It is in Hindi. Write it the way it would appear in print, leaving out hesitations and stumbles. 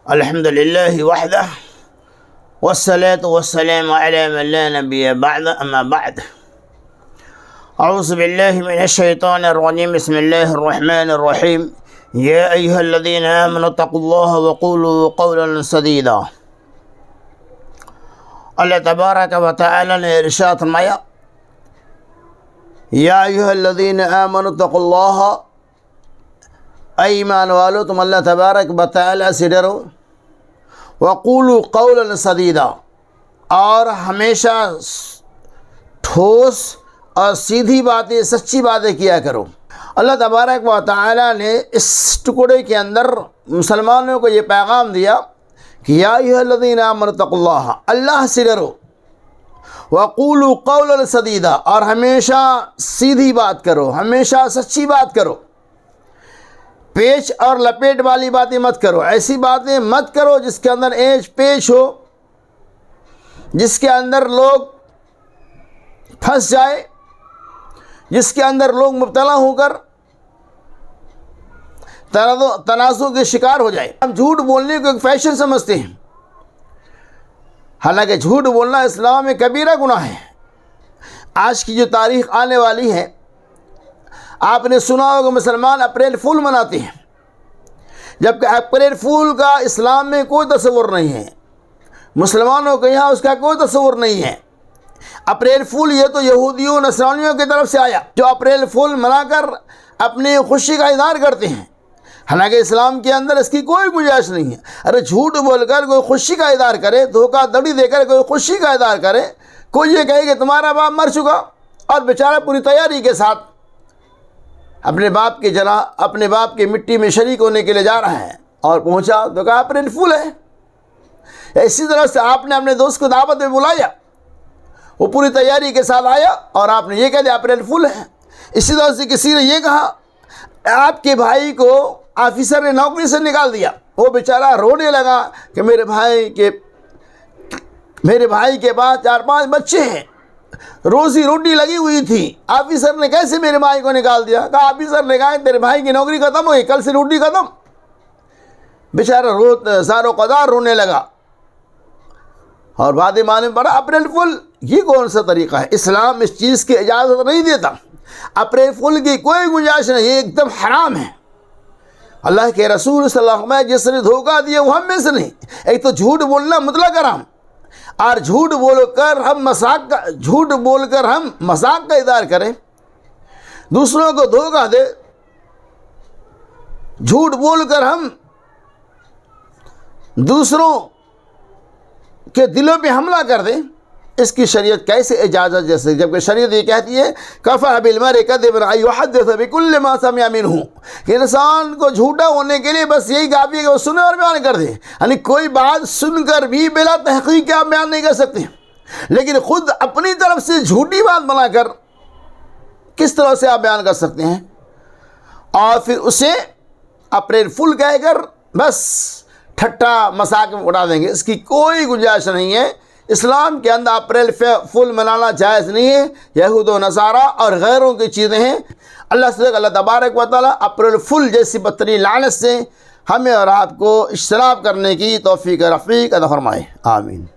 अल्हम्दुलिल्लाहि वहदह वस्सलातु वस्सलामु अला मन ला नबिय्य बअद अम्मा बअद अऊज़ु बिल्लाहि मिनश शैतानिर रजीम बिस्मिल्लाहिर रहमानिर रहीम या अय्युहल्लज़ीना आमनु तक़ुल्लाह व क़ूलू क़ौलन सदीदा। अल्लाह तबारक व तआला ने इरशाद फरमाया, या अय्युहल्लज़ीना आमनु तक़ुल्लाह, ऐ ईमान वालो तुम अल्लाह तबारक व तआला से डरो, वक़ूलू क़ौलन सदीदा, और हमेशा ठोस और सीधी बातें, सच्ची बातें किया करो। अल्लाह तबारक व तआला ने इस टुकड़े के अंदर मुसलमानों को ये पैगाम दिया कि या अय्युहल्लज़ीना आमनु तक़ुल्लाह, अल्लाह से डरो, वक़ूलू क़ौलन सदीदा, और हमेशा सीधी बात करो, हमेशा सच्ची बात करो। पेच और लपेट वाली बातें मत करो, ऐसी बातें मत करो जिसके अंदर एच पेच हो, जिसके अंदर लोग फंस जाए, जिसके अंदर लोग मुब्तला होकर तनाज़ुर के शिकार हो जाए। हम झूठ बोलने को एक फ़ैशन समझते हैं, हालांकि झूठ बोलना इस्लाम में कबीरा गुनाह है। आज की जो तारीख़ आने वाली है, आपने सुना होगा मुसलमान अप्रैल फूल मनाते हैं, जबकि अप्रैल फूल का इस्लाम में कोई तस्वुर नहीं है, मुसलमानों के यहाँ उसका कोई तस्वुर नहीं है। अप्रैल फूल ये तो यहूदियों नसरानियों की तरफ से आया, जो अप्रैल फूल मनाकर अपनी खुशी का इज़हार करते हैं, हालांकि इस्लाम के अंदर इसकी कोई गुंजाइश नहीं है। अरे झूठ बोलकर कोई खुशी का इज़हार करे, धोखाधड़ी देकर कोई खुशी का इज़हार करे, कोई ये कहे कि तुम्हारा बाप मर चुका और बेचारा पूरी तैयारी के साथ अपने बाप के मिट्टी में शरीक होने के लिए जा रहा है, और पहुंचा तो कहा अप्रैल फूल है। इसी तरह से आपने अपने दोस्त को दावत में बुलाया, वो पूरी तैयारी के साथ आया और आपने ये कह दिया अप्रैल फूल है। इसी तरह से किसी ने ये कहा, आपके भाई को ऑफिसर ने नौकरी से निकाल दिया, वो बेचारा रोने लगा कि मेरे भाई के पास 4-5 बच्चे हैं, रोज़ी रोटी लगी हुई थी, ऑफिसर ने कैसे मेरे भाई को निकाल दिया। कहा ऑफिसर ने कहा तेरे भाई की नौकरी ख़त्म हो गई, कल से रोटी ख़त्म। बेचारा सारो कदार रोने लगा और बाद माने पड़ा अप्रैल फूल। ये कौन सा तरीक़ा है? इस्लाम इस चीज़ की इजाज़त नहीं देता। अप्रैल फूल की कोई गुंजाइश नहीं, ये एकदम हराम है। अल्लाह के रसूल सल्लल्लाहु अलैहि वसल्लम जिसने धोखा दिया वो हम में से नहीं। एक तो झूठ बोलना मुतलक हराम, और झूठ बोलकर हम मजाक का इज़हार करें, दूसरों को धोखा दे, झूठ बोलकर हम दूसरों के दिलों पे हमला कर दें, इसकी शरीयत कैसे इजाज़त जैसे, जबकि शरीयत ये कहती है कफ़ा बिल मर्इ कज़िबन अन युहद्दिस बिकुल्लि मा समिअ मिन्हु, कि इंसान को झूठा होने के लिए बस यही काफ़ी है कि वो सुने और बयान कर दे। यानी कोई बात सुनकर भी बिला तहक़ीक़ आप बयान नहीं कर सकते, लेकिन ख़ुद अपनी तरफ से झूठी बात बनाकर किस तरह से आप बयान कर सकते हैं, और फिर उसे अप्रैल फूल कहकर बस ठट्ठा मजाक में उड़ा देंगे। इसकी कोई गुंजाइश नहीं है। इस्लाम के अंदर अप्रैल फूल मनाना जायज़ नहीं है। यहूद व नसारा और गैरों की चीज़ें हैं। अल्लाह तबारक व तआला अप्रैल फूल जैसी बदतरीन लानत से हमें और आपको इज्तनाब करने की तौफीक रफ़ीक अता फरमाए। आमीन।